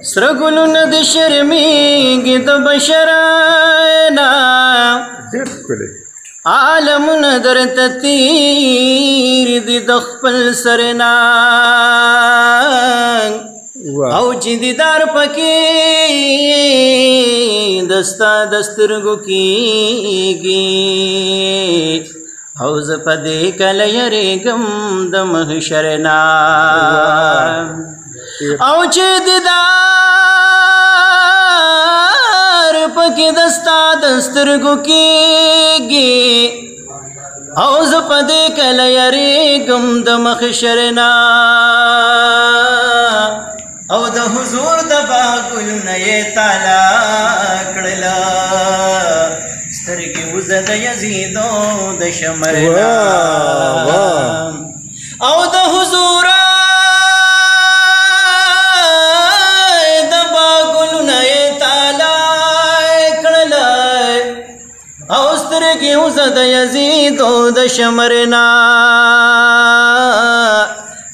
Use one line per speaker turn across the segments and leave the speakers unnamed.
سرګلونه د شرمېږي د بشرانه عالمونه درته تېر دي د خپل سرنا او چې دیدار پکې د ستا د سترګو کېږي او زه په دې کله یریږم د محشر نه او چې دیدار پکې د ستا د سترګو کېږي او زه په دې کله یریږم د محشر نه او د حضور د باغونه یې تالا کړله سترګې وزه د یزیدو د شمر نه او د حضور د باغونه یې تالا کړله او سترګې وزه د یزیدو د شمر نه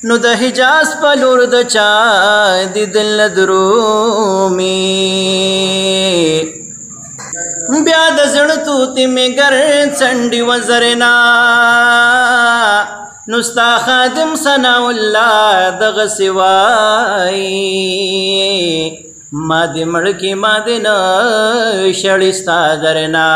نو د حجاز په لور د چا د دل درومي بیا د زړه توتې مې ګر څنډې وزرنا نو ستا خادم ثناء الله دغسې وایي ما دې مړ کې ما دې نه شړې ستا درنا